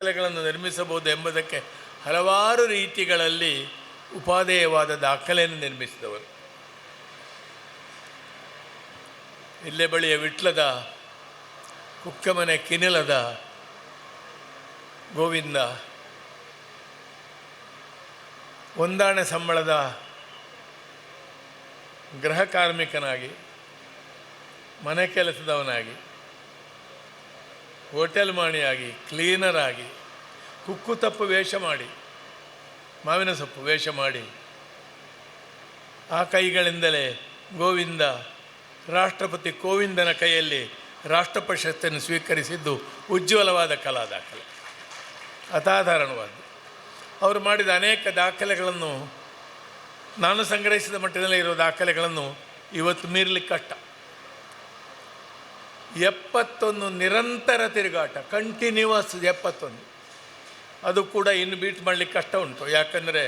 ದಾಖಲೆಗಳನ್ನು ನಿರ್ಮಿಸಬಹುದು ಎಂಬುದಕ್ಕೆ ಹಲವಾರು ರೀತಿಗಳಲ್ಲಿ ಉಪಾದೇಯವಾದ ದಾಖಲೆಯನ್ನು ನಿರ್ಮಿಸಿದವರು. ಇಲ್ಲೇ ಬಳಿಯ ವಿಟ್ಲದ ಕುಕ್ಕಮನೆ ಕಿನಿಲದ ಗೋವಿಂದ ಒಂದಾಣೆ ಸಂಬಳದ ಗೃಹ ಕಾರ್ಮಿಕನಾಗಿ, ಮನೆ ಕೆಲಸದವನಾಗಿ, ಹೋಟೆಲ್ ಮಾಣಿಯಾಗಿ, ಕ್ಲೀನರ್ ಆಗಿ, ಕುಕ್ಕುತಪ್ಪು ವೇಷ ಮಾಡಿ, ಮಾವಿನ ಸೊಪ್ಪು ವೇಷ ಮಾಡಿ, ಆ ಕೈಗಳಿಂದಲೇ ಗೋವಿಂದ ರಾಷ್ಟ್ರಪತಿ ಕೋವಿಂದನ ಕೈಯಲ್ಲಿ ರಾಷ್ಟ್ರ ಪ್ರಶಸ್ತಿಯನ್ನು ಸ್ವೀಕರಿಸಿದ್ದು ಉಜ್ವಲವಾದ ಕಲಾ ದಾಖಲೆ, ಅಸಾಧಾರಣವಾದ. ಅವರು ಮಾಡಿದ ಅನೇಕ ದಾಖಲೆಗಳನ್ನು, ನಾನು ಸಂಗ್ರಹಿಸಿದ ಮಟ್ಟಿನಲ್ಲಿ ಇರೋ ದಾಖಲೆಗಳನ್ನು ಇವತ್ತು ಮೀರಲಿಕ್ಕೆ ಕಷ್ಟ. 71 ನಿರಂತರ ತಿರುಗಾಟ, ಕಂಟಿನ್ಯೂವಸ್ 71. ಅದು ಕೂಡ ಇನ್ನು ಬೀಟ್ ಮಾಡಲಿಕ್ಕೆ ಕಷ್ಟ ಉಂಟು. ಯಾಕಂದರೆ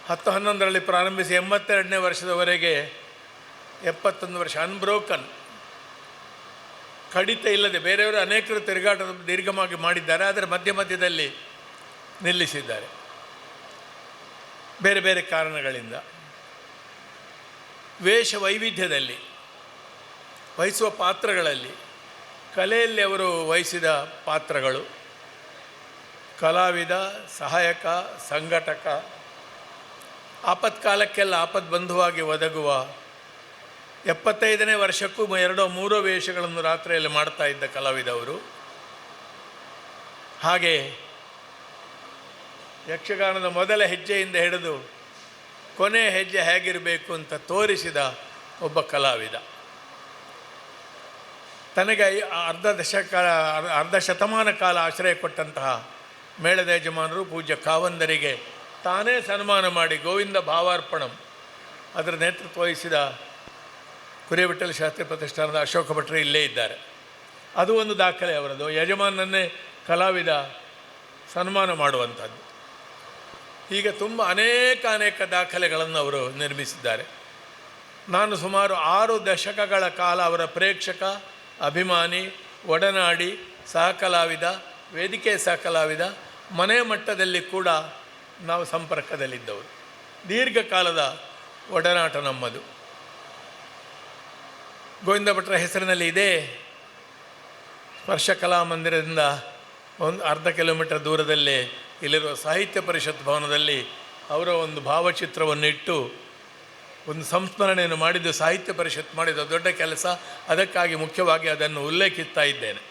10-11ರಲ್ಲಿ ಪ್ರಾರಂಭಿಸಿ 82ನೇ ವರ್ಷದವರೆಗೆ 71 ವರ್ಷ ಅನ್ಬ್ರೋಕನ್, ಕಡಿತ ಇಲ್ಲದೆ. ಬೇರೆಯವರು ಅನೇಕರು ತಿರುಗಾಟದ ದೀರ್ಘವಾಗಿ ಮಾಡಿದ್ದಾರೆ, ಆದರೆ ಮಧ್ಯ ಮಧ್ಯದಲ್ಲಿ ನಿಲ್ಲಿಸಿದ್ದಾರೆ ಬೇರೆ ಬೇರೆ ಕಾರಣಗಳಿಂದ. ವೇಷ ವೈವಿಧ್ಯದಲ್ಲಿ, ವಹಿಸುವ ಪಾತ್ರಗಳಲ್ಲಿ, ಕಲೆಯಲ್ಲಿ ಅವರು ವಹಿಸಿದ ಪಾತ್ರಗಳು, ಕಲಾವಿದ, ಸಹಾಯಕ, ಸಂಘಟಕ, ಆಪತ್ಕಾಲಕ್ಕೆಲ್ಲ ಆಪದ್ಬಂಧುವಾಗಿ ಒದಗುವ, 75ನೇ ವರ್ಷಕ್ಕೂ 2-3 ವೇಷಗಳನ್ನು ರಾತ್ರಿಯಲ್ಲಿ ಮಾಡ್ತಾ ಇದ್ದ ಕಲಾವಿದ ಅವರು. ಹಾಗೆ ಯಕ್ಷಗಾನದ ಮೊದಲ ಹೆಜ್ಜೆಯಿಂದ ಹಿಡಿದು ಕೊನೆಯ ಹೆಜ್ಜೆ ಹೇಗಿರಬೇಕು ಅಂತ ತೋರಿಸಿದ ಒಬ್ಬ ಕಲಾವಿದ. ತನಗೆ ಅರ್ಧ ಶತಮಾನ ಕಾಲ ಆಶ್ರಯ ಕೊಟ್ಟಂತಹ ಮೇಳದ ಯಜಮಾನರು ಪೂಜ್ಯ ಕಾವಂದರಿಗೆ ತಾನೇ ಸನ್ಮಾನ ಮಾಡಿ ಗೋವಿಂದ ಭಾವಾರ್ಪಣಂ ಅದರ ನೇತೃತ್ವ ವಹಿಸಿದ ಕುರಿವಿಠಲ ಶಾಸ್ತ್ರಿ ಪ್ರತಿಷ್ಠಾನದ ಅಶೋಕ ಭಟ್ರು ಇಲ್ಲೇ ಇದ್ದಾರೆ. ಅದು ಒಂದು ದಾಖಲೆ ಅವರದು, ಯಜಮಾನನ್ನೇ ಕಲಾವಿದ ಸನ್ಮಾನ ಮಾಡುವಂಥದ್ದು. ಹೀಗೆ ತುಂಬ ಅನೇಕ ದಾಖಲೆಗಳನ್ನು ಅವರು ನಿರ್ಮಿಸಿದ್ದಾರೆ. ನಾನು ಸುಮಾರು 6 ದಶಕಗಳ ಕಾಲ ಅವರ ಪ್ರೇಕ್ಷಕ, ಅಭಿಮಾನಿ, ಒಡನಾಡಿ, ಸಹಕಲಾವಿದ, ವೇದಿಕೆ ಸಹಕಲಾವಿದ, ಮನೆ ಮಟ್ಟದಲ್ಲಿ ಕೂಡ ನಾವು ಸಂಪರ್ಕದಲ್ಲಿದ್ದವರು. ದೀರ್ಘಕಾಲದ ಒಡನಾಟ ನಮ್ಮದು. ಗೋವಿಂದ ಭಟ್ರ ಹೆಸರಿನಲ್ಲಿ ಇದೇ ಸ್ಪರ್ಶ ಕಲಾ ಮಂದಿರದಿಂದ ಒಂದು ಅರ್ಧ ಕಿಲೋಮೀಟರ್ ದೂರದಲ್ಲೇ ಇಲ್ಲಿರುವ ಸಾಹಿತ್ಯ ಪರಿಷತ್ ಭವನದಲ್ಲಿ ಅವರ ಒಂದು ಭಾವಚಿತ್ರವನ್ನು ಇಟ್ಟು ಒಂದು ಸಂಸ್ಮರಣೆಯನ್ನು ಮಾಡಿದ್ದು ಸಾಹಿತ್ಯ ಪರಿಷತ್ ಮಾಡಿದ ದೊಡ್ಡ ಕೆಲಸ. ಅದಕ್ಕಾಗಿ ಮುಖ್ಯವಾಗಿ ಅದನ್ನು ಉಲ್ಲೇಖಿಸ್ತಾ ಇದ್ದೇನೆ.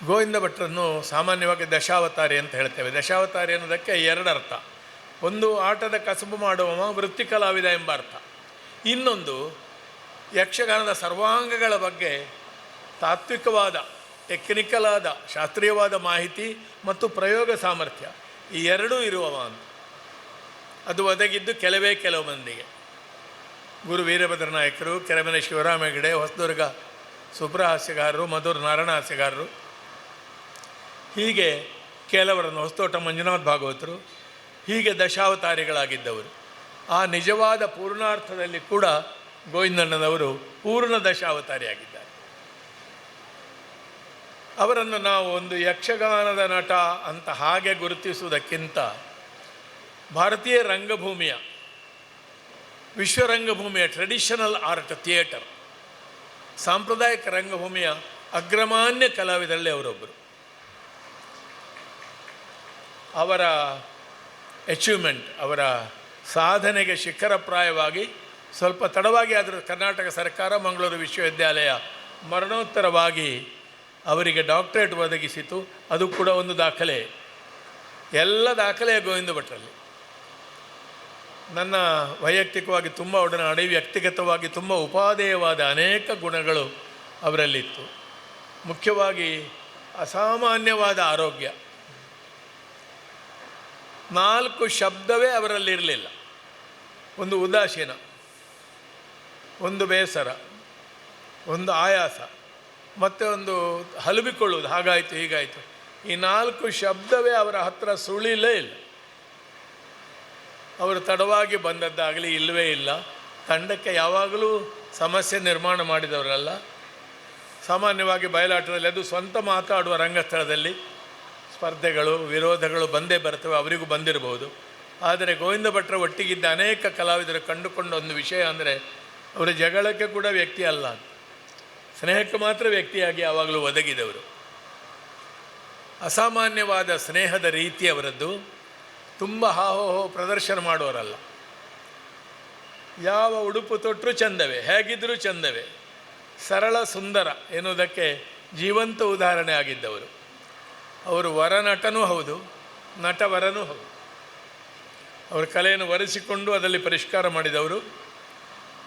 ಗೋವಿಂದ ಭಟ್ರನ್ನು ಸಾಮಾನ್ಯವಾಗಿ ದಶಾವತಾರಿ ಅಂತ ಹೇಳ್ತೇವೆ. ದಶಾವತಾರಿ ಅನ್ನೋದಕ್ಕೆ 2 ಅರ್ಥ. ಒಂದು, ಆಟದ ಕಸಬು ಮಾಡುವ ವೃತ್ತಿ ಕಲಾವಿದ ಎಂಬ ಅರ್ಥ. ಇನ್ನೊಂದು, ಯಕ್ಷಗಾನದ ಸರ್ವಾಂಗಗಳ ಬಗ್ಗೆ ತಾತ್ವಿಕವಾದ, ಟೆಕ್ನಿಕಲ್ ಆದ, ಶಾಸ್ತ್ರೀಯವಾದ ಮಾಹಿತಿ ಮತ್ತು ಪ್ರಯೋಗ ಸಾಮರ್ಥ್ಯ ಈ 2 ಇರುವವ ಅಂತ. ಅದು ಒದಗಿದ್ದು ಕೆಲವು ಮಂದಿಗೆ. ಗುರು ವೀರಭದ್ರ ನಾಯಕರು, ಕೆರೆಮನೆ ಶಿವರಾಮ ಹೆಗಡೆ, ಹೊಸದುರ್ಗ ಸುಬ್ರಹಾಸ್ಯಗಾರರು, ಮಧುರ ನಾರಾಯಣ ಹಾಸ್ಯಗಾರರು, ಹೀಗೆ ಕೆಲವರನ್ನು, ಹೊಸತೋಟ ಮಂಜುನಾಥ್ ಭಾಗವತರು, ಹೀಗೆ ದಶಾವತಾರಿಗಳಾಗಿದ್ದವರು. ಆ ನಿಜವಾದ ಪೂರ್ಣಾರ್ಥದಲ್ಲಿ ಕೂಡ ಗೋವಿಂದಣ್ಣನವರು ಪೂರ್ಣ ದಶಾವತಾರಿಯಾಗಿದ್ದಾರೆ. ಅವರನ್ನು ನಾವು ಒಂದು ಯಕ್ಷಗಾನದ ನಟ ಅಂತ ಹಾಗೆ ಗುರುತಿಸುವುದಕ್ಕಿಂತ ಭಾರತೀಯ ರಂಗಭೂಮಿಯ, ವಿಶ್ವರಂಗಭೂಮಿಯ ಟ್ರೆಡಿಷನಲ್ ಆರ್ಟ್ ಥಿಯೇಟರ್, ಸಾಂಪ್ರದಾಯಿಕ ರಂಗಭೂಮಿಯ ಅಗ್ರಮಾನ್ಯ ಕಲಾವಿದರಲ್ಲಿ ಅವರೊಬ್ಬರು. ಅವರ ಅಚೀವ್ಮೆಂಟ್, ಅವರ ಸಾಧನೆಗೆ ಶಿಖರಪ್ರಾಯವಾಗಿ ಸ್ವಲ್ಪ ತಡವಾಗಿ ಆದರೂ ಕರ್ನಾಟಕ ಸರ್ಕಾರ ಮಂಗಳೂರು ವಿಶ್ವವಿದ್ಯಾಲಯ ಮರಣೋತ್ತರವಾಗಿ ಅವರಿಗೆ ಡಾಕ್ಟರೇಟ್ ಒದಗಿಸಿತು. ಅದು ಕೂಡ ಒಂದು ದಾಖಲೆ. ಎಲ್ಲ ದಾಖಲೆಯ ಗೋವಿಂದ ಭಟ್ರಲ್ಲಿ. ನನ್ನ ವೈಯಕ್ತಿಕವಾಗಿ ತುಂಬ ಒಡನಾಡಿ, ವ್ಯಕ್ತಿಗತವಾಗಿ ತುಂಬ ಉಪಾದೇಯವಾದ ಅನೇಕ ಗುಣಗಳು ಅವರಲ್ಲಿತ್ತು. ಮುಖ್ಯವಾಗಿ ಅಸಾಮಾನ್ಯವಾದ ಆರೋಗ್ಯ. 4 ಶಬ್ದವೇ ಅವರಲ್ಲಿರಲಿಲ್ಲ. ಒಂದು ಉದಾಸೀನ, ಒಂದು ಬೇಸರ, ಒಂದು ಆಯಾಸ, ಮತ್ತು ಒಂದು ಹಲುಬಿಕೊಳ್ಳುವುದು, ಹಾಗಾಯಿತು ಹೀಗಾಯಿತು. ಈ 4 ಶಬ್ದವೇ ಅವರ ಹತ್ತಿರ ಸುಳಿಲೇ ಇಲ್ಲ. ಅವರು ತಡವಾಗಿ ಬಂದದ್ದಾಗಲಿ ಇಲ್ಲವೇ ಇಲ್ಲ. ತಂಡಕ್ಕೆ ಯಾವಾಗಲೂ ಸಮಸ್ಯೆ ನಿರ್ಮಾಣ ಮಾಡಿದವರಲ್ಲ. ಸಾಮಾನ್ಯವಾಗಿ ಬಯಲಾಟದಲ್ಲಿ ಅದು ಸ್ವಂತ ಮಾತಾಡುವ ರಂಗಸ್ಥಳದಲ್ಲಿ ಸ್ಪರ್ಧೆಗಳು ವಿರೋಧಗಳು ಬಂದೇ ಬರ್ತವೆ, ಅವರಿಗೂ ಬಂದಿರಬಹುದು. ಆದರೆ ಗೋವಿಂದ ಭಟ್ರ ಒಟ್ಟಿಗಿದ್ದ ಅನೇಕ ಕಲಾವಿದರು ಕಂಡುಕೊಂಡ ಒಂದು ವಿಷಯ ಅಂದರೆ ಅವರ ಜಗಳಕ್ಕೆ ಕೂಡ ವ್ಯಕ್ತಿ ಅಲ್ಲ, ಸ್ನೇಹಕ್ಕೆ ಮಾತ್ರ ವ್ಯಕ್ತಿಯಾಗಿ ಯಾವಾಗಲೂ ಒದಗಿದವರು. ಅಸಾಮಾನ್ಯವಾದ ಸ್ನೇಹದ ರೀತಿ ಅವರದ್ದು. ತುಂಬ ಹಾಹೋಹೋ ಪ್ರದರ್ಶನ ಮಾಡುವರಲ್ಲ. ಯಾವ ಉಡುಪು ತೊಟ್ಟರೂ ಚಂದವೇ, ಹೇಗಿದ್ದರೂ ಚಂದವೇ, ಸರಳ ಸುಂದರ ಎನ್ನುವುದಕ್ಕೆ ಜೀವಂತ ಉದಾಹರಣೆ ಆಗಿದ್ದವರು. ಅವರು ವರನಟನೂ ಹೌದು, ನಟವರನೂ ಹೌದು. ಅವರ ಕಲೆಯನ್ನು ವರೆಸಿಕೊಂಡು ಅದರಲ್ಲಿ ಪರಿಷ್ಕಾರ ಮಾಡಿದವರು,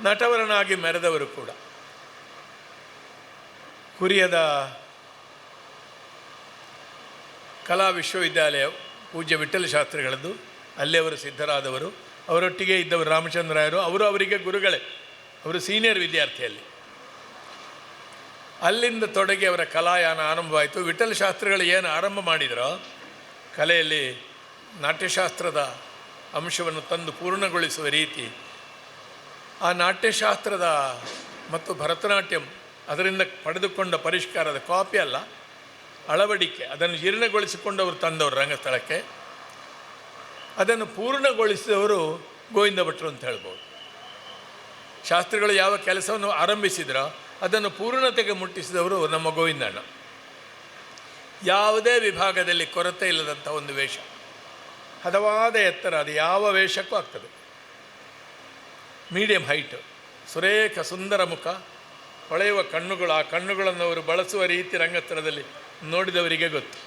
ನಟವರನಾಗಿ ಮೆರೆದವರು ಕೂಡ. ಕುರಿಯದ ಕಲಾ ವಿಶ್ವವಿದ್ಯಾಲಯ ಪೂಜ್ಯ ವಿಠ್ಠಲ ಶಾಸ್ತ್ರಿಗಳದ್ದು, ಅಲ್ಲಿ ಅವರು ಸಿದ್ಧರಾದವರು. ಅವರೊಟ್ಟಿಗೆ ಇದ್ದವರು ರಾಮಚಂದ್ರಾಯರು, ಅವರು ಅವರಿಗೆ ಗುರುಗಳೇ, ಅವರು ಸೀನಿಯರ್ ವಿದ್ಯಾರ್ಥಿಯಲ್ಲಿ. ಅಲ್ಲಿಂದ ತೊಡಗಿ ಅವರ ಕಲಾಯಾನ ಆರಂಭವಾಯಿತು. ವಿಠ್ಠಲ ಶಾಸ್ತ್ರಿಗಳು ಏನು ಆರಂಭ ಮಾಡಿದರೋ ಕಲೆಯಲ್ಲಿ ನಾಟ್ಯಶಾಸ್ತ್ರದ ಅಂಶವನ್ನು ತಂದು ಪೂರ್ಣಗೊಳಿಸುವ ರೀತಿ, ಆ ನಾಟ್ಯಶಾಸ್ತ್ರದ ಮತ್ತು ಭರತನಾಟ್ಯಂ ಅದರಿಂದ ಪಡೆದುಕೊಂಡ ಪರಿಷ್ಕಾರದ ಕಾಪಿ ಅಲ್ಲ, ಅಳವಡಿಕೆ, ಅದನ್ನು ಜೀರ್ಣಗೊಳಿಸಿಕೊಂಡು ಅವರು ತಂದವರು ರಂಗಸ್ಥಳಕ್ಕೆ. ಅದನ್ನು ಪೂರ್ಣಗೊಳಿಸಿದವರು ಗೋವಿಂದ ಭಟ್ರು ಅಂತ ಹೇಳ್ಬೋದು. ಶಾಸ್ತ್ರಿಗಳು ಯಾವ ಕೆಲಸವನ್ನು ಆರಂಭಿಸಿದ್ರೋ ಅದನ್ನು ಪೂರ್ಣತೆಗೆ ಮುಟ್ಟಿಸಿದವರು ನಮ್ಮ ಗೋವಿಂದಣ್ಣ. ಯಾವುದೇ ವಿಭಾಗದಲ್ಲಿ ಕೊರತೆ ಇಲ್ಲದಂಥ ಒಂದು ವೇಷ, ಹದವಾದ ಎತ್ತರ, ಅದು ಯಾವ ವೇಷಕ್ಕೂ ಆಗ್ತದೆ. ಮೀಡಿಯಂ ಹೈಟು, ಸುರೇಖ ಸುಂದರ ಮುಖ, ಹೊಳೆಯುವ ಕಣ್ಣುಗಳು. ಆ ಕಣ್ಣುಗಳನ್ನು ಅವರು ಬಳಸುವ ರೀತಿ ರಂಗಸ್ಥಳದಲ್ಲಿ ನೋಡಿದವರಿಗೆ ಗೊತ್ತು.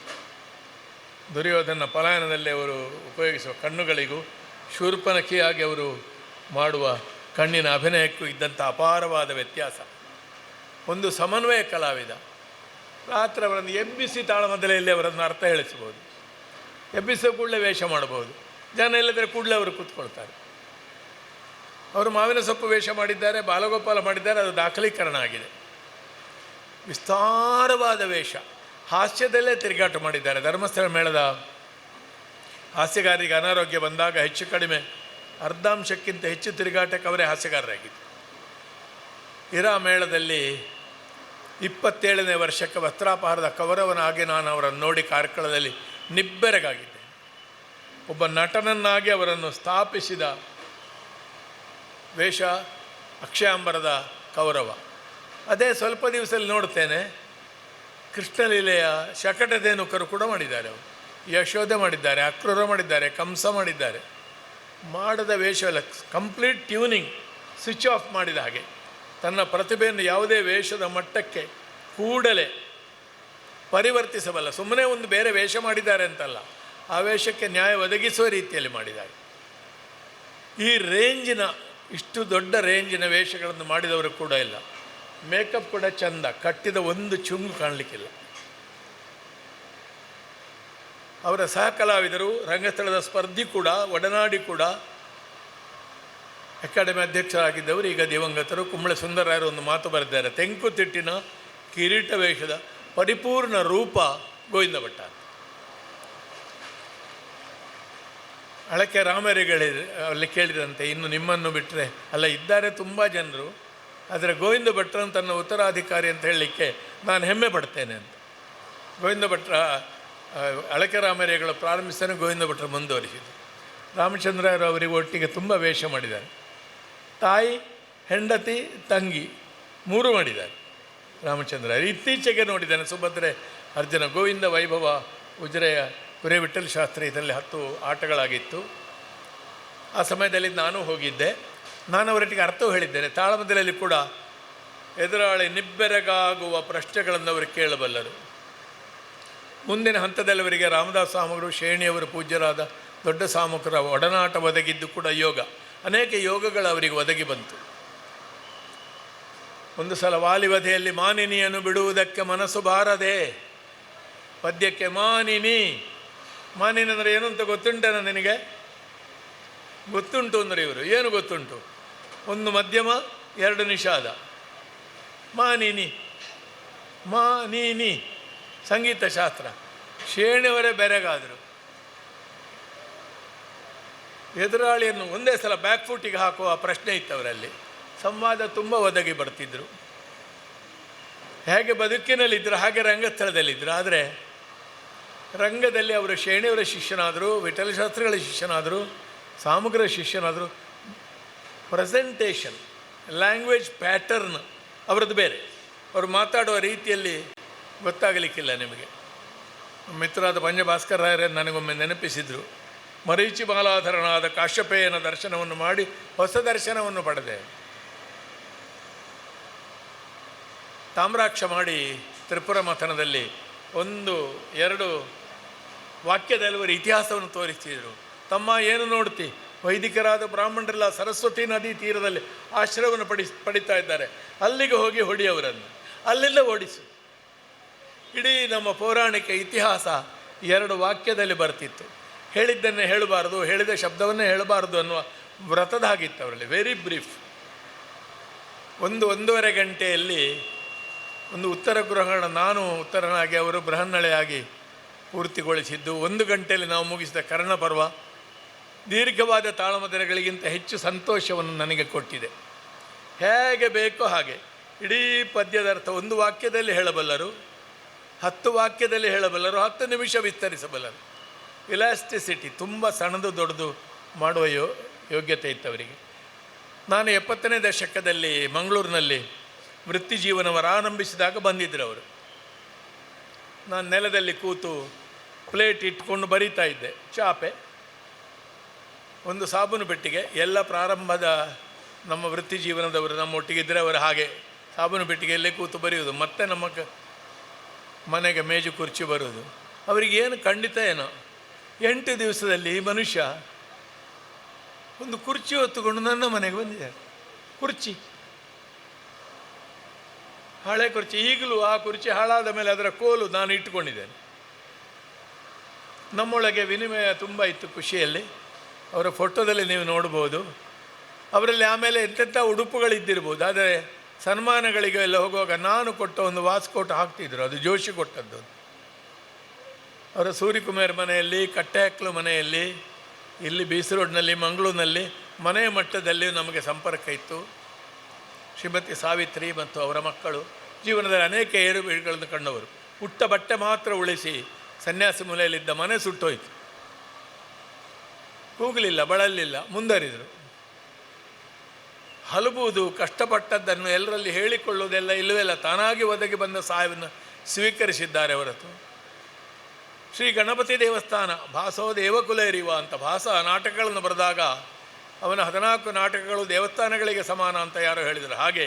ದುರ್ಯೋಧನ ಪಲಾಯನದಲ್ಲಿ ಅವರು ಉಪಯೋಗಿಸುವ ಕಣ್ಣುಗಳಿಗೂ ಶೂರ್ಪನಖಿಯಾಗಿ ಅವರು ಮಾಡುವ ಕಣ್ಣಿನ ಅಭಿನಯಕ್ಕೂ ಇದ್ದಂಥ ಅಪಾರವಾದ ವ್ಯತ್ಯಾಸ. ಒಂದು ಸಮನ್ವಯ ಕಲಾವಿದ. ರಾತ್ರಿ ಅವರನ್ನು ಎಬ್ಬಿಸಿ ತಾಳಮದ್ದಲೆಯಲ್ಲಿ ಅವರನ್ನು ಅರ್ಥ ಹೇಳಿಸ್ಬೋದು, ಎಬ್ಬಿಸೋ ಕೂಡಲೇ ವೇಷ ಮಾಡ್ಬೋದು. ಜನ ಇಲ್ಲದ್ರೆ ಕೂಡಲೇ ಅವರು ಕೂತ್ಕೊಳ್ತಾರೆ. ಅವರು ಮಾವಿನ ಸೊಪ್ಪು ವೇಷ ಮಾಡಿದ್ದಾರೆ, ಬಾಲಗೋಪಾಲ ಮಾಡಿದ್ದಾರೆ, ಅದು ದಾಖಲೀಕರಣ ಆಗಿದೆ. ವಿಸ್ತಾರವಾದ ವೇಷ, ಹಾಸ್ಯದಲ್ಲೇ ತಿರುಗಾಟ ಮಾಡಿದ್ದಾರೆ. ಧರ್ಮಸ್ಥಳ ಮೇಳದ ಹಾಸ್ಯಗಾರರಿಗೆ ಅನಾರೋಗ್ಯ ಬಂದಾಗ ಹೆಚ್ಚು ಕಡಿಮೆ ಅರ್ಧಾಂಶಕ್ಕಿಂತ ಹೆಚ್ಚು ತಿರುಗಾಟಕ್ಕೆ ಅವರೇ ಹಾಸ್ಯಗಾರರಾಗಿದ್ದರು. ಇರಾ ಮೇಳದಲ್ಲಿ 27ನೇ ವರ್ಷಕ್ಕೆ ವಸ್ತ್ರಾಪಹಾರದ ಕೌರವನಾಗಿ ನಾನು ಅವರನ್ನು ನೋಡಿ ಕಾರ್ಕಳದಲ್ಲಿ ನಿಬ್ಬೆರಗಾಗಿದ್ದೆ. ಒಬ್ಬ ನಟನನ್ನಾಗಿ ಅವರನ್ನು ಸ್ಥಾಪಿಸಿದ ವೇಷ ಅಕ್ಷಯಾಂಬರದ ಕೌರವ. ಅದೇ ಸ್ವಲ್ಪ ದಿವಸದಲ್ಲಿ ನೋಡ್ತೇನೆ ಕೃಷ್ಣಲೀಲೆಯ ಶಕಟಧೇನುಕರು ಕೂಡ ಮಾಡಿದ್ದಾರೆ. ಅವರು ಯಶೋಧೆ ಮಾಡಿದ್ದಾರೆ, ಅಕ್ರೂರ ಮಾಡಿದ್ದಾರೆ, ಕಂಸ ಮಾಡಿದ್ದಾರೆ. ಮಾಡದ ವೇಷವೆಲ್ಲ ಕಂಪ್ಲೀಟ್ ಟ್ಯೂನಿಂಗ್, ಸ್ವಿಚ್ ಆಫ್ ಮಾಡಿದ ಹಾಗೆ ತನ್ನ ಪ್ರತಿಭೆಯನ್ನು ಯಾವುದೇ ವೇಷದ ಮಟ್ಟಕ್ಕೆ ಕೂಡಲೇ ಪರಿವರ್ತಿಸಬಲ್ಲ. ಸುಮ್ಮನೆ ಒಂದು ಬೇರೆ ವೇಷ ಮಾಡಿದ್ದಾರೆ ಅಂತಲ್ಲ, ಆ ವೇಷಕ್ಕೆ ನ್ಯಾಯ ಒದಗಿಸುವ ರೀತಿಯಲ್ಲಿ ಮಾಡಿದ್ದಾರೆ. ಈ ರೇಂಜಿನ, ಇಷ್ಟು ದೊಡ್ಡ ರೇಂಜಿನ ವೇಷಗಳನ್ನು ಮಾಡಿದವರು ಕೂಡ ಇಲ್ಲ. ಮೇಕಪ್ ಕೂಡ ಚಂದ, ಕಟ್ಟಿದ ಒಂದು ಚುಂಗು ಕಾಣಲಿಕ್ಕಿಲ್ಲ. ಅವರ ಸಹ ಕಲಾವಿದರು, ರಂಗಸ್ಥಳದ ಸ್ಪರ್ಧಿ ಕೂಡ, ಒಡನಾಡಿ ಕೂಡ, ಅಕಾಡೆಮಿ ಅಧ್ಯಕ್ಷರಾಗಿದ್ದವರು ಈಗ ದಿವಂಗತರು ಕುಂಬಳೆ ಸುಂದರರಾಯರು ಒಂದು ಮಾತು ಬರೆದಿದ್ದಾರೆ, ತೆಂಕುತಿಟ್ಟಿನ ಕಿರೀಟ ವೇಷದ ಪರಿಪೂರ್ಣ ರೂಪ ಗೋವಿಂದ ಭಟ್ಟ. ಅಳಕೆ ರಾಮರಿಗಳಿದೆ ಅಲ್ಲಿ ಕೇಳಿದಂತೆ, ಇನ್ನು ನಿಮ್ಮನ್ನು ಬಿಟ್ಟರೆ ಅಲ್ಲ ಇದ್ದಾರೆ ತುಂಬ ಜನರು, ಆದರೆ ಗೋವಿಂದ ಭಟ್ರನ್ನು ತನ್ನ ಉತ್ತರಾಧಿಕಾರಿ ಅಂತ ಹೇಳಲಿಕ್ಕೆ ನಾನು ಹೆಮ್ಮೆ ಪಡ್ತೇನೆ ಅಂತ. ಗೋವಿಂದ ಭಟ್ರ ಅಳಕೆ ರಾಮರಿಗಳು ಪ್ರಾರಂಭಿಸ್ತಾನೆ ಗೋವಿಂದ ಭಟ್ರು ಮುಂದುವರಿಸಿದರು. ರಾಮಚಂದ್ರರು ಅವರಿಗೆ ಒಟ್ಟಿಗೆ ತುಂಬ ವೇಷ ಮಾಡಿದ್ದಾರೆ. ತಾಯಿ, ಹೆಂಡತಿ, ತಂಗಿ 3 ಮಾಡಿದ್ದಾರೆ ರಾಮಚಂದ್ರ. ಇತ್ತೀಚೆಗೆ ನೋಡಿದ್ದಾನೆ ಸುಭದ್ರೆ, ಅರ್ಜುನ, ಗೋವಿಂದ ವೈಭವ, ಉಜಿರೆಯ ಕುರೆ ವಿಠ್ಠಲ ಶಾಸ್ತ್ರಿ ಇದರಲ್ಲಿ 10 ಆಟಗಳಾಗಿತ್ತು. ಆ ಸಮಯದಲ್ಲಿ ನಾನು ಹೋಗಿದ್ದೆ. ನಾನು ಅವರೊಟ್ಟಿಗೆ ಅರ್ಥವು ಹೇಳಿದ್ದೇನೆ. ತಾಳಮದ್ದಲೆಯಲ್ಲಿ ಕೂಡ ಎದುರಾಳಿ ನಿಬ್ಬೆರಗಾಗುವ ಪ್ರಶ್ನೆಗಳನ್ನು ಅವರು ಕೇಳಬಲ್ಲರು. ಮುಂದಿನ ಹಂತದಲ್ಲಿ ಅವರಿಗೆ ರಾಮದಾಸ್ ಸ್ವಾಮಿಗಳು, ಶೇಣಿಯವರು ಪೂಜ್ಯರಾದ ದೊಡ್ಡ ಸಾಮುಖರ ಒಡನಾಟ ಒದಗಿದ್ದು ಕೂಡ ಯೋಗ, ಅನೇಕ ಯೋಗಗಳು ಅವರಿಗೆ ಒದಗಿ ಬಂತು. ಒಂದು ಸಲ ವಾಲಿವಧೆಯಲ್ಲಿ ಮಾನಿನಿಯನ್ನು ಬಿಡುವುದಕ್ಕೆ ಮನಸ್ಸು ಬಾರದೆ, ಪದ್ಯಕ್ಕೆ ಮಾನಿನಿ. ಮಾನಿನಿ ಅಂದರೆ ಏನು ಅಂತ ಗೊತ್ತುಂಟೇನ ನಿನಗೆ? ಗೊತ್ತುಂಟು ಅಂದರೆ ಇವರು ಏನು ಗೊತ್ತುಂಟು? 1 ಮಧ್ಯಮ 2 ನಿಷಾದ. ಮಾನಿನಿ, ಮಾನಿನಿ ಸಂಗೀತ ಶಾಸ್ತ್ರ. ಶೇಣಿಯವರೇ ಬೆರೆಗಾದರು. ಎದುರಾಳಿಯನ್ನು ಒಂದೇ ಸಲ ಬ್ಯಾಕ್ ಫುಟ್ಟಿಗೆ ಹಾಕುವ ಪ್ರಶ್ನೆ ಇತ್ತು ಅವರಲ್ಲಿ. ಸಂವಾದ ತುಂಬ ಒದಗಿ ಬರ್ತಿದ್ದರು. ಹೇಗೆ ಬದುಕಿನಲ್ಲಿದ್ದರು ಹಾಗೆ ರಂಗಸ್ಥಳದಲ್ಲಿದ್ದರು. ಆದರೆ ರಂಗದಲ್ಲಿ ಅವರು ಶೇಣಿಯವರ ಶಿಷ್ಯನಾದರು, ವಿಠಲಶಾಸ್ತ್ರಿಗಳ ಶಿಷ್ಯನಾದರು, ಸಾಮಗ್ರ ಶಿಷ್ಯನಾದರು. ಪ್ರೆಸೆಂಟೇಷನ್, ಲ್ಯಾಂಗ್ವೇಜ್ ಪ್ಯಾಟರ್ನ್ ಅವರದ್ದು ಬೇರೆ. ಅವರು ಮಾತಾಡುವ ರೀತಿಯಲ್ಲಿ ಗೊತ್ತಾಗಲಿಕ್ಕಿಲ್ಲ ನಿಮಗೆ. ಮಿತ್ರರಾದ ಪಂಜಭಾಸ್ಕರ ರಾಯರೇ ನನಗೊಮ್ಮೆ ನೆನಪಿಸಿದರು, ಮರೀಚಿ ಬಾಲಾಧರನಾದ ಕಾಶ್ಯಪೇಯನ ದರ್ಶನವನ್ನು ಮಾಡಿ ಹೊಸ ದರ್ಶನವನ್ನು ಪಡೆದೆ. ತಾಮ್ರಾಕ್ಷ ಮಾಡಿ ತ್ರಿಪುರ ಮಥನದಲ್ಲಿ 1-2 ವಾಕ್ಯದಲ್ಲಿ ಅವರು ಇತಿಹಾಸವನ್ನು ತೋರಿಸ್ತಿದ್ರು. ತಮ್ಮ ಏನು ನೋಡ್ತಿ, ವೈದಿಕರಾದ ಬ್ರಾಹ್ಮಣರೆಲ್ಲ ಸರಸ್ವತಿ ನದಿ ತೀರದಲ್ಲಿ ಆಶ್ರಯವನ್ನು ಪಡಿತಾ ಇದ್ದಾರೆ, ಅಲ್ಲಿಗೆ ಹೋಗಿ ಹೊಡಿ ಅವರನ್ನು, ಅಲ್ಲಿಂದ ಓಡಿಸು. ಇಡೀ ನಮ್ಮ ಪೌರಾಣಿಕ ಇತಿಹಾಸ 2 ವಾಕ್ಯದಲ್ಲಿ ಬರ್ತಿತ್ತು. ಹೇಳಿದ್ದನ್ನೇ ಹೇಳಬಾರ್ದು, ಹೇಳಿದ ಶಬ್ದವನ್ನೇ ಹೇಳಬಾರ್ದು ಅನ್ನುವ ವ್ರತದಾಗಿತ್ತು ಅವರಲ್ಲಿ. Very brief. 1-1.5 ಗಂಟೆಯಲ್ಲಿ ಒಂದು ಉತ್ತರ ಗೃಹಣ, ನಾನು ಉತ್ತರನಾಗಿ ಅವರು ಬೃಹನ್ನಳೆಯಾಗಿ ಪೂರ್ತಿಗೊಳಿಸಿದ್ದು. 1 ಗಂಟೆಯಲ್ಲಿ ನಾವು ಮುಗಿಸಿದ ಕರ್ಣಪರ್ವ ದೀರ್ಘವಾದ ತಾಳಮದ್ದಳೆಗಳಿಗಿಂತ ಹೆಚ್ಚು ಸಂತೋಷವನ್ನು ನನಗೆ ಕೊಟ್ಟಿದೆ. ಹೇಗೆ ಬೇಕೋ ಹಾಗೆ ಇಡೀ ಪದ್ಯದ ಅರ್ಥ 1 ವಾಕ್ಯದಲ್ಲಿ ಹೇಳಬಲ್ಲರು, 10 ವಾಕ್ಯದಲ್ಲಿ ಹೇಳಬಲ್ಲರು, 10 ನಿಮಿಷ ವಿಸ್ತರಿಸಬಲ್ಲರು. ಇಲಾಸ್ಟಿಸಿಟಿ, ತುಂಬ ಸಣ್ಣದು ದೊಡ್ಡದು ಮಾಡುವ ಯೋಗ್ಯತೆ ಇತ್ತು ಅವರಿಗೆ. ನಾನು 70ನೇ ದಶಕದಲ್ಲಿ ಮಂಗಳೂರಿನಲ್ಲಿ ವೃತ್ತಿ ಜೀವನವರಾರಂಭಿಸಿದಾಗ ಬಂದಿದ್ದರು ಅವರು. ನಾನು ನೆಲದಲ್ಲಿ ಕೂತು ಪ್ಲೇಟ್ ಇಟ್ಕೊಂಡು ಬರಿತಾ ಇದ್ದೆ, ಚಾಪೆ, ಒಂದು ಸಾಬೂನು ಪೆಟ್ಟಿಗೆ. ಎಲ್ಲ ಪ್ರಾರಂಭದ ನಮ್ಮ ವೃತ್ತಿ ಜೀವನದವರು ನಮ್ಮೊಟ್ಟಿಗಿದ್ದರೆ ಅವರು ಹಾಗೆ ಸಾಬೂನು ಪೆಟ್ಟಿಗೆಯಲ್ಲೇ ಕೂತು ಬರೆಯುವುದು, ಮತ್ತೆ ನಮ್ಮ ಮನೆಗೆ ಮೇಜು ಕುರ್ಚಿ ಬರುವುದು. ಅವರಿಗೇನು ಖಂಡಿತ ಏನೋ 8 ದಿವಸದಲ್ಲಿ ಮನುಷ್ಯ ಒಂದು ಕುರ್ಚಿ ಹೊತ್ತುಕೊಂಡು ನನ್ನ ಮನೆಗೆ ಬಂದಿದ್ದಾರೆ. ಕುರ್ಚಿ, ಹಳೆ ಕುರ್ಚಿ. ಈಗಲೂ ಆ ಕುರ್ಚಿ ಹಾಳಾದ ಮೇಲೆ ಅದರ ಕೋಲು ನಾನು ಇಟ್ಟುಕೊಂಡಿದ್ದೇನೆ. ನಮ್ಮೊಳಗೆ ವಿನಿಮಯ ತುಂಬ ಇತ್ತು ಖುಷಿಯಲ್ಲಿ. ಅವರ ಫೋಟೋದಲ್ಲಿ ನೀವು ನೋಡ್ಬೋದು. ಅವರಲ್ಲಿ ಆಮೇಲೆ ಎಂತೆಂಥ ಉಡುಪುಗಳಿದ್ದಿರ್ಬೋದು. ಆದರೆ ಸನ್ಮಾನಗಳಿಗೆ ಎಲ್ಲ ಹೋಗುವಾಗ ನಾನು ಕೊಟ್ಟ ಒಂದು ವಾಸ್ಕೋಟ್ ಹಾಕ್ತಿದ್ರು, ಅದು ಜೋಶಿ ಕೊಟ್ಟದ್ದು. ಅವರ ಸೂರ್ಯಕುಮಾರ್ ಮನೆಯಲ್ಲಿ, ಕಟ್ಟೆಹಕ್ಲು ಮನೆಯಲ್ಲಿ, ಇಲ್ಲಿ ಬೀಸ್ ರೋಡ್ನಲ್ಲಿ, ಮಂಗಳೂರಿನಲ್ಲಿ ಮನೆಯ ಮಟ್ಟದಲ್ಲಿ ನಮಗೆ ಸಂಪರ್ಕ ಇತ್ತು. ಶ್ರೀಮತಿ ಸಾವಿತ್ರಿ ಮತ್ತು ಅವರ ಮಕ್ಕಳು ಜೀವನದಲ್ಲಿ ಅನೇಕ ಏರುಬೀಳುಗಳನ್ನು ಕಂಡವರು. ಉಟ್ಟ ಬಟ್ಟೆ ಮಾತ್ರ ಉಳಿಸಿ ಸನ್ಯಾಸಿ ಮೂಲೆಯಲ್ಲಿದ್ದ ಮನೆ ಸುಟ್ಟೋಯ್ತು. ಕೂಗಲಿಲ್ಲ, ಬಳಲಿಲ್ಲ, ಮುಂದರಿದರು. ಹಲಬುವುದು, ಕಷ್ಟಪಟ್ಟದ್ದನ್ನು ಎಲ್ಲರಲ್ಲಿ ಹೇಳಿಕೊಳ್ಳುವುದೆಲ್ಲ ಇಲ್ಲವೇ ಇಲ್ಲ, ತಾನಾಗಿ ಒದಗಿ ಬಂದ ಸಹಾಯವನ್ನು ಸ್ವೀಕರಿಸಿದ್ದಾರೆ ಹೊರತು. ಶ್ರೀ ಗಣಪತಿ ದೇವಸ್ಥಾನ ಭಾಸೋ ದೇವಕುಲೇರಿವ ಅಂತ ಭಾಸ ನಾಟಕಗಳನ್ನು ಬರೆದಾಗ ಅವನ 14 ನಾಟಕಗಳು ದೇವಸ್ಥಾನಗಳಿಗೆ ಸಮಾನ ಅಂತ ಯಾರೋ ಹೇಳಿದರು. ಹಾಗೆ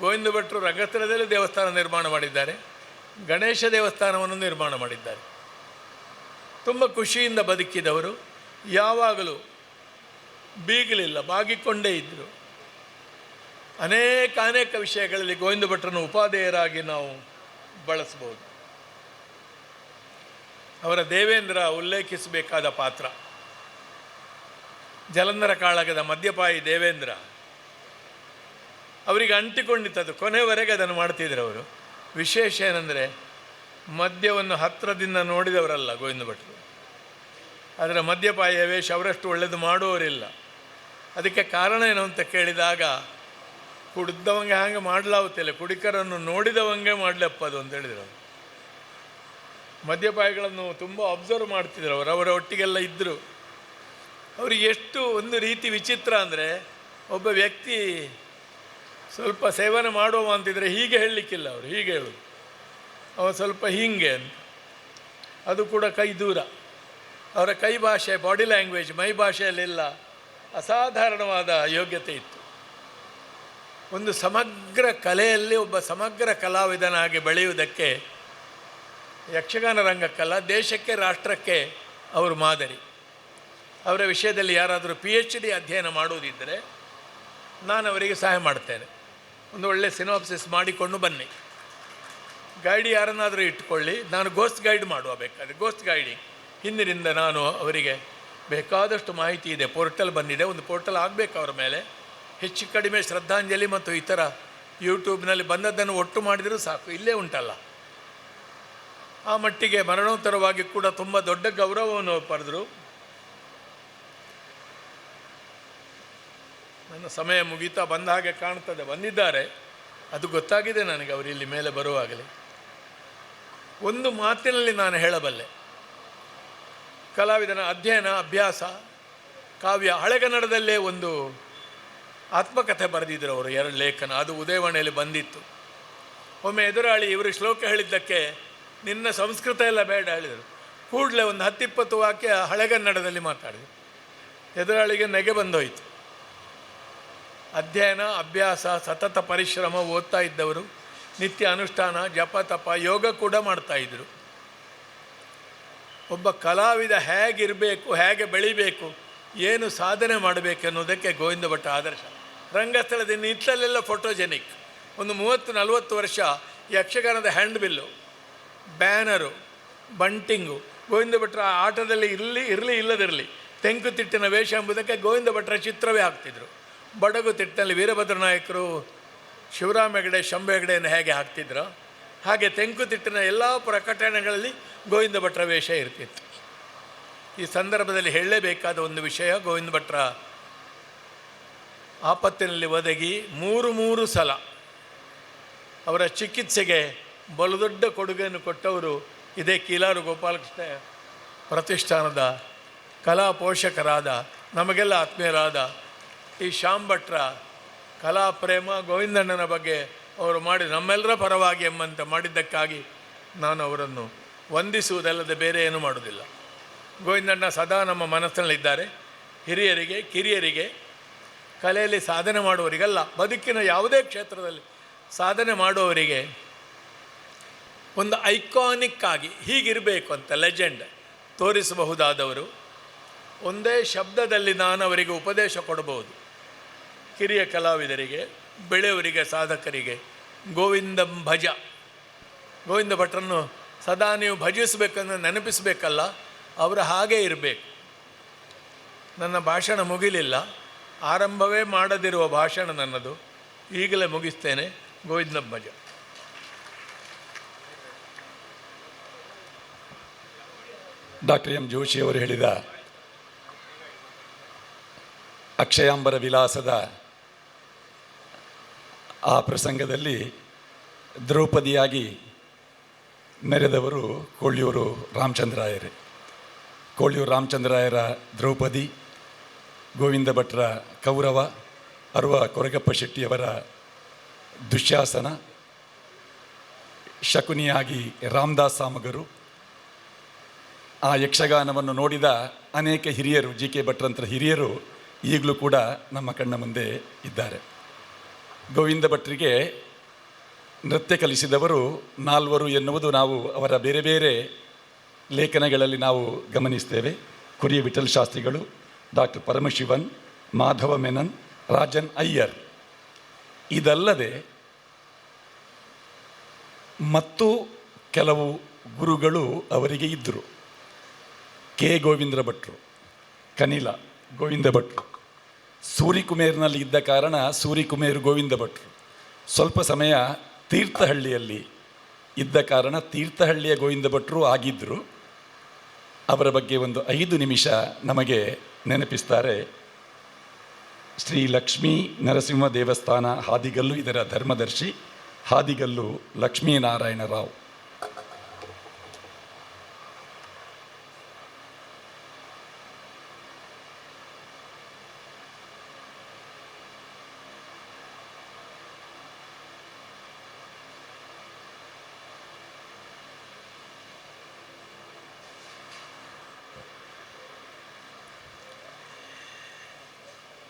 ಗೋವಿಂದ ಭಟ್ರು ರಂಗಸ್ಥಳದಲ್ಲಿ ದೇವಸ್ಥಾನ ನಿರ್ಮಾಣ ಮಾಡಿದ್ದಾರೆ, ಗಣೇಶ ದೇವಸ್ಥಾನವನ್ನು ನಿರ್ಮಾಣ ಮಾಡಿದ್ದಾರೆ. ತುಂಬ ಖುಷಿಯಿಂದ ಬದುಕಿದವರು, ಯಾವಾಗಲೂ ಬೀಗಲಿಲ್ಲ, ಬಾಗಿಕೊಂಡೇ ಇದ್ದರು. ಅನೇಕ ವಿಷಯಗಳಲ್ಲಿ ಗೋವಿಂದ ಭಟ್ರನ್ನು ಉಪಾಧ್ಯಾಯರಾಗಿ ನಾವು ಬಳಸ್ಬೋದು. ಅವರ ದೇವೇಂದ್ರ ಉಲ್ಲೇಖಿಸಬೇಕಾದ ಪಾತ್ರ. ಜಲಂಧರ ಕಾಳಗದ ಮದ್ಯಪಾಯಿ ದೇವೇಂದ್ರ ಅವರಿಗೆ ಅಂಟಿಕೊಂಡಿತ್ತದು, ಕೊನೆವರೆಗೆ ಅದನ್ನು ಮಾಡ್ತಿದ್ರು ಅವರು. ವಿಶೇಷ ಏನಂದರೆ ಮದ್ಯವನ್ನು ಹತ್ತಿರದಿಂದ ನೋಡಿದವರಲ್ಲ ಗೋವಿಂದ ಭಟ್ರು. ಅದರ ಮದ್ಯಪಾಯಿಯ ವೇಷ ಅವರಷ್ಟು ಒಳ್ಳೆಯದು ಮಾಡುವವರಿಲ್ಲ. ಅದಕ್ಕೆ ಕಾರಣ ಏನು ಅಂತ ಕೇಳಿದಾಗ, ಕುಡಿದವಂಗೆ ಹಾಗೆ ಮಾಡಲಾಗುತ್ತಿಲ್ಲ, ಕುಡಿಕರನ್ನು ನೋಡಿದವಂಗೆ ಮಾಡಲಪ್ಪದು ಅಂತ ಹೇಳಿದರು. ಮದ್ಯಪಾಯಿಗಳನ್ನು ತುಂಬ ಅಬ್ಸರ್ವ್ ಮಾಡ್ತಿದ್ರು ಅವರು, ಅವರ ಒಟ್ಟಿಗೆಲ್ಲ ಇದ್ದರು. ಅವ್ರಿಗೆ ಎಷ್ಟು ಒಂದು ರೀತಿ ವಿಚಿತ್ರ ಅಂದರೆ, ಒಬ್ಬ ವ್ಯಕ್ತಿ ಸ್ವಲ್ಪ ಸೇವನೆ ಮಾಡುವ ಅಂತಿದ್ರೆ ಹೀಗೆ ಹೇಳಲಿಕ್ಕಿಲ್ಲ, ಅವರು ಹೀಗೆ ಹೇಳೋದು, ಅವ ಸ್ವಲ್ಪ ಹೀಗೆ ಅಂತ. ಅದು ಕೂಡ ಕೈ ದೂರ. ಅವರ ಕೈ ಭಾಷೆ, ಬಾಡಿ ಲ್ಯಾಂಗ್ವೇಜ್, ಮೈ ಭಾಷೆಯಲ್ಲೆಲ್ಲ ಅಸಾಧಾರಣವಾದ ಯೋಗ್ಯತೆ ಇತ್ತು. ಒಂದು ಸಮಗ್ರ ಕಲೆಯಲ್ಲಿ ಒಬ್ಬ ಸಮಗ್ರ ಕಲಾವಿದನಾಗಿ ಬೆಳೆಯುವುದಕ್ಕೆ ಯಕ್ಷಗಾನ ರಂಗಕ್ಕಲ್ಲ, ದೇಶಕ್ಕೆ, ರಾಷ್ಟ್ರಕ್ಕೆ ಅವರು ಮಾದರಿ. ಅವರ ವಿಷಯದಲ್ಲಿ ಯಾರಾದರೂ PhD ಅಧ್ಯಯನ ಮಾಡುವುದಿದ್ದರೆ ನಾನು ಅವರಿಗೆ ಸಹಾಯ ಮಾಡ್ತೇನೆ. ಒಂದು ಒಳ್ಳೆಯ ಸಿನಾಪ್ಸಿಸ್ ಮಾಡಿಕೊಂಡು ಬನ್ನಿ. ಗೈಡ್ ಯಾರನ್ನಾದರೂ ಇಟ್ಕೊಳ್ಳಿ, ನಾನು ಗೋಸ್ಟ್ ಗೈಡ್ ಮಾಡುವ, ಬೇಕಾದರೆ ಗೋಸ್ಟ್ ಗೈಡಿಂಗ್. ಹಿಂದಿನಿಂದ ನಾನು ಅವರಿಗೆ ಬೇಕಾದಷ್ಟು ಮಾಹಿತಿ ಇದೆ, ಪೋರ್ಟಲ್ ಬಂದಿದೆ, ಒಂದು ಪೋರ್ಟಲ್ ಆಗಬೇಕು ಅವರ ಮೇಲೆ. ಹೆಚ್ಚು ಕಡಿಮೆ ಶ್ರದ್ಧಾಂಜಲಿ ಮತ್ತು ಇತರ ಯೂಟ್ಯೂಬ್ನಲ್ಲಿ ಬಂದದ್ದನ್ನು ಒಟ್ಟು ಮಾಡಿದರೂ ಸಾಕು, ಇಲ್ಲೇ ಉಂಟಲ್ಲ. ಆ ಮಟ್ಟಿಗೆ ಮರಣೋತ್ತರವಾಗಿ ಕೂಡ ತುಂಬ ದೊಡ್ಡ ಗೌರವವನ್ನು ಪಡೆದರು. ನನ್ನ ಸಮಯ ಮುಗೀತಾ ಬಂದ ಹಾಗೆ ಕಾಣ್ತದೆ, ಬಂದಿದ್ದಾರೆ. ಅದು ಗೊತ್ತಾಗಿದೆ ನನಗೆ ಅವರು ಇಲ್ಲಿ ಮೇಲೆ ಬರುವಾಗಲೇ. ಒಂದು ಮಾತಿನಲ್ಲಿ ನಾನು ಹೇಳಬಲ್ಲೆ, ಕಲಾವಿದನ ಅಧ್ಯಯನ, ಅಭ್ಯಾಸ, ಕಾವ್ಯ. ಹಳೆಗನ್ನಡದಲ್ಲೇ ಒಂದು ಆತ್ಮಕಥೆ ಬರೆದಿದ್ದರು ಅವರು, 2 ಲೇಖನ. ಅದು ಉದಯವಾಣಿಯಲ್ಲಿ ಬಂದಿತ್ತು. ಒಮ್ಮೆ ಎದುರಾಳಿ ಇವರು ಶ್ಲೋಕ ಹೇಳಿದ್ದಕ್ಕೆ ನಿನ್ನ ಸಂಸ್ಕೃತ ಎಲ್ಲ ಬೇಡ ಹೇಳಿದರು. ಕೂಡಲೇ ಒಂದು 10-20 ವಾಕ್ಯ ಹಳೆಗನ್ನಡದಲ್ಲಿ ಮಾತಾಡಿದರು. ಎದುರಾಳಿಗೆ ನೆಗೆ ಬಂದೋಯ್ತು. ಅಧ್ಯಯನ, ಅಭ್ಯಾಸ, ಸತತ ಪರಿಶ್ರಮ, ಓದ್ತಾ ಇದ್ದವರು, ನಿತ್ಯ ಅನುಷ್ಠಾನ, ಜಪ, ತಪ, ಯೋಗ ಕೂಡ ಮಾಡ್ತಾಯಿದ್ರು. ಒಬ್ಬ ಕಲಾವಿದ ಹೇಗಿರಬೇಕು, ಹೇಗೆ ಬೆಳಿಬೇಕು, ಏನು ಸಾಧನೆ ಮಾಡಬೇಕು ಅನ್ನೋದಕ್ಕೆ ಗೋವಿಂದ ಭಟ್ಟ ಆದರ್ಶ. ರಂಗಸ್ಥಳದಿಂದ ಇತ್ತಲೆಲ್ಲ ಫೋಟೋಜೆನಿಕ್. ಒಂದು 30-40 ವರ್ಷ ಯಕ್ಷಗಾನದ ಹ್ಯಾಂಡ್ ಬಿಲ್ಲು, ಬ್ಯಾನರು, ಬಂಟಿಂಗು ಗೋವಿಂದ ಭಟ್ರ ಆಟದಲ್ಲಿ ಇರಲಿ ಇಲ್ಲದಿರಲಿ ತೆಂಕುತಿಟ್ಟಿನ ವೇಷ ಎಂಬುದಕ್ಕೆ ಗೋವಿಂದ ಭಟ್ರ ಚಿತ್ರವೇ ಹಾಕ್ತಿದ್ರು. ಬಡಗು ತಿಟ್ಟಿನಲ್ಲಿ ವೀರಭದ್ರ ನಾಯಕರು ಶಿವರಾಮ ಹೆಗಡೆ, ಶಂಭು ಹೆಗಡೆಯನ್ನು ಹೇಗೆ ಹಾಕ್ತಿದ್ರು, ಹಾಗೆ ತೆಂಕುತಿಟ್ಟಿನ ಎಲ್ಲ ಪ್ರಕಟಣೆಗಳಲ್ಲಿ ಗೋವಿಂದ ಭಟ್ರ ವೇಷ ಇರ್ತಿತ್ತು. ಈ ಸಂದರ್ಭದಲ್ಲಿ ಹೇಳಲೇಬೇಕಾದ ಒಂದು ವಿಷಯ, ಗೋವಿಂದ ಭಟ್ರ ಆಪತ್ತಿನಲ್ಲಿ ಒದಗಿ 3 ಸಲ ಅವರ ಚಿಕಿತ್ಸೆಗೆ ಬಲು ದೊಡ್ಡ ಕೊಡುಗೆಯನ್ನು ಕೊಟ್ಟವರು ಇದೇ ಕೀಲಾರು ಗೋಪಾಲಕೃಷ್ಣ ಪ್ರತಿಷ್ಠಾನದ ಕಲಾ ಪೋಷಕರಾದ, ನಮಗೆಲ್ಲ ಆತ್ಮೀಯರಾದ ಈ ಶ್ಯಾಮ್ ಭಟ್ರ ಕಲಾ ಪ್ರೇಮ, ಗೋವಿಂದಣ್ಣನ ಬಗ್ಗೆ ಅವರು ಮಾಡಿ ನಮ್ಮೆಲ್ಲರ ಪರವಾಗಿ ಎಂಬಂತೆ ಮಾಡಿದ್ದಕ್ಕಾಗಿ ನಾನು ಅವರನ್ನು ವಂದಿಸುವುದಲ್ಲದೆ ಬೇರೆ ಏನೂ ಮಾಡುವುದಿಲ್ಲ. ಗೋವಿಂದಣ್ಣ ಸದಾ ನಮ್ಮ ಮನಸ್ಸಿನಲ್ಲಿದ್ದಾರೆ. ಹಿರಿಯರಿಗೆ, ಕಿರಿಯರಿಗೆ, ಕಲೆಯಲ್ಲಿ ಸಾಧನೆ ಮಾಡುವವರಿಗಲ್ಲ, ಬದುಕಿನ ಯಾವುದೇ ಕ್ಷೇತ್ರದಲ್ಲಿ ಸಾಧನೆ ಮಾಡುವವರಿಗೆ ಒಂದು ಐಕಾನಿಕ್ ಆಗಿ ಹೀಗಿರಬೇಕು ಅಂತ ಲೆಜೆಂಡ್ ತೋರಿಸಬಹುದಾದವರು. ಒಂದೇ ಶಬ್ದದಲ್ಲಿ ನಾನು ಅವರಿಗೆ ಉಪದೇಶ ಕೊಡಬಹುದು. ಕಿರಿಯ ಕಲಾವಿದರಿಗೆ, ಬೆಳೆಯವರಿಗೆ, ಸಾಧಕರಿಗೆ ಗೋವಿಂದಂ ಭಜ. ಗೋವಿಂದ ಭಟ್ರನ್ನು ಸದಾ ನೀವು ಭಜಿಸಬೇಕಂದ್ರೆ ನೆನಪಿಸಬೇಕಲ್ಲ, ಅವರ ಹಾಗೇ ಇರಬೇಕು. ನನ್ನ ಭಾಷಣ ಮುಗಿಲಿಲ್ಲ, ಆರಂಭವೇ ಮಾಡದಿರುವ ಭಾಷಣ ನನ್ನದು, ಈಗಲೇ ಮುಗಿಸ್ತೇನೆ. ಗೋವಿಂದಂ ಭಜ. ಡಾಕ್ಟರ್ ಎಂ ಜೋಶಿಯವರು ಹೇಳಿದ ಅಕ್ಷಯಾಂಬರ ವಿಲಾಸದ ಆ ಪ್ರಸಂಗದಲ್ಲಿ ದ್ರೌಪದಿಯಾಗಿ ಮೆರೆದವರು ಕೊಳ್ಳಿಯೂರು ರಾಮಚಂದ್ರಾಯರೇ. ಕೊಳ್ಳಿಯೂರು ರಾಮಚಂದ್ರಾಯರ ದ್ರೌಪದಿ, ಗೋವಿಂದ ಭಟ್ರ ಕೌರವ, ಅರುವ ಕೊರಗಪ್ಪ ಶೆಟ್ಟಿಯವರ ದುಶ್ಯಾಸನ, ಶಕುನಿಯಾಗಿ ರಾಮದಾಸ್ ಸಾಮಗರು. ಆ ಯಕ್ಷಗಾನವನ್ನು ನೋಡಿದ ಅನೇಕ ಹಿರಿಯರು, ಜಿ ಕೆ ಭಟ್ರಂತರ ಹಿರಿಯರು ಈಗಲೂ ಕೂಡ ನಮ್ಮ ಕಣ್ಣ ಮುಂದೆ ಇದ್ದಾರೆ. ಗೋವಿಂದ ಭಟ್ರಿಗೆ ನೃತ್ಯ ಕಲಿಸಿದವರು 4 ಎನ್ನುವುದು ನಾವು ಅವರ ಬೇರೆ ಬೇರೆ ಲೇಖನಗಳಲ್ಲಿ ನಾವು ಗಮನಿಸ್ತೇವೆ. ಕುರಿಯ ವಿಠಲ್ ಶಾಸ್ತ್ರಿಗಳು, ಡಾಕ್ಟರ್ ಪರಮಶಿವನ್, ಮಾಧವ ಮೆನನ್, ರಾಜನ್ ಅಯ್ಯರ್. ಇದಲ್ಲದೆ ಮತ್ತು ಕೆಲವು ಗುರುಗಳು ಅವರಿಗೆ ಇದ್ದರು. ಕೆ ಗೋವಿಂದ ಭಟ್ರು, ಕನಿಲ ಗೋವಿಂದ ಭಟ್ರು, ಸೂರಿಕುಮೇರ್ನಲ್ಲಿ ಇದ್ದ ಕಾರಣ ಸೂರಿಕುಮೇರ್ ಗೋವಿಂದ ಭಟ್ರು. ಸ್ವಲ್ಪ ಸಮಯ ತೀರ್ಥಹಳ್ಳಿಯಲ್ಲಿ ಇದ್ದ ಕಾರಣ ತೀರ್ಥಹಳ್ಳಿಯ ಗೋವಿಂದ ಭಟ್ರು ಆಗಿದ್ದರು. ಅವರ ಬಗ್ಗೆ ಒಂದು 5 ನಿಮಿಷ ನಮಗೆ ನೆನಪಿಸ್ತಾರೆ. ಶ್ರೀ ಲಕ್ಷ್ಮೀ ನರಸಿಂಹ ದೇವಸ್ಥಾನ ಹಾದಿಗಲ್ಲು, ಇದರ ಧರ್ಮದರ್ಶಿ ಹಾದಿಗಲ್ಲು ಲಕ್ಷ್ಮೀನಾರಾಯಣ ರಾವ್.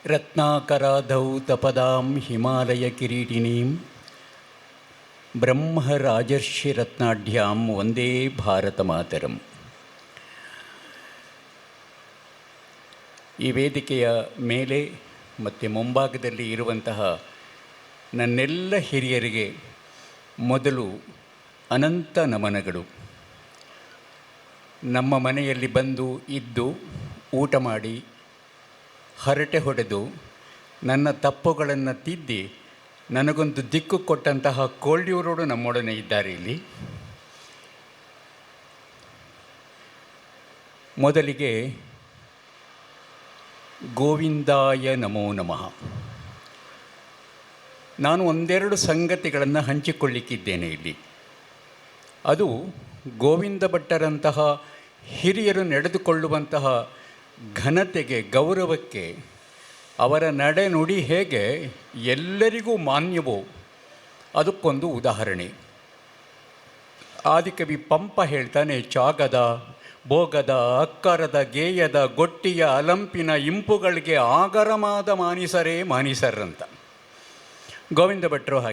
ರತ್ನಾಕರಾಧೌತಪದಾಂ ಹಿಮಾಲಯ ಕಿರೀಟಿನೀಂ ಬ್ರಹ್ಮರಾಜರ್ಷಿರತ್ನಾಢ್ಯಾಂ ವಂದೇ ಭಾರತ ಮಾತರಂ. ಈ ವೇದಿಕೆಯ ಮೇಲೆ ಮತ್ತು ಮುಂಭಾಗದಲ್ಲಿ ಇರುವಂತಹ ನನ್ನೆಲ್ಲ ಹಿರಿಯರಿಗೆ ಮೊದಲು ಅನಂತ ನಮನಗಳು. ನಮ್ಮ ಮನೆಯಲ್ಲಿ ಬಂದು ಇದ್ದು ಊಟ ಮಾಡಿ ಹರಟೆ ಹೊಡೆದು ನನ್ನ ತಪ್ಪುಗಳನ್ನು ತಿದ್ದಿ ನನಗೊಂದು ದಿಕ್ಕು ಕೊಟ್ಟಂತಹ ಕೊಳ್ಳಿಯೂರವರು ನಮ್ಮೊಡನೆ ಇದ್ದಾರೆ ಇಲ್ಲಿ. ಮೊದಲಿಗೆ ಗೋವಿಂದಾಯ ನಮೋ ನಮಃ. ನಾನು ಒಂದೆರಡು ಸಂಗತಿಗಳನ್ನು ಹಂಚಿಕೊಳ್ಳಿಕ್ಕಿದ್ದೇನೆ ಇಲ್ಲಿ. ಅದು ಗೋವಿಂದ ಭಟ್ಟರಂತಹ ಹಿರಿಯರು ನಡೆದುಕೊಳ್ಳುವಂತಹ ಘನತೆಗೆ, ಗೌರವಕ್ಕೆ, ಅವರ ನಡೆನುಡಿ ಹೇಗೆ ಎಲ್ಲರಿಗೂ ಮಾನ್ಯವೋ ಅದಕ್ಕೊಂದು ಉದಾಹರಣೆ. ಆದಿಕವಿ ಪಂಪ ಹೇಳ್ತಾನೆ, ಚಾಗದ ಭೋಗದ ಅಕ್ಕರದ ಗೇಯದ ಗೊಟ್ಟಿಯ ಅಲಂಪಿನ ಇಂಪುಗಳಿಗೆ ಆಗರಮಾದ ಮಾನಿಸರೇ ಮಾನಿಸರಂತ. ಗೋವಿಂದ ಭಟ್ರು ಹಾಗೆ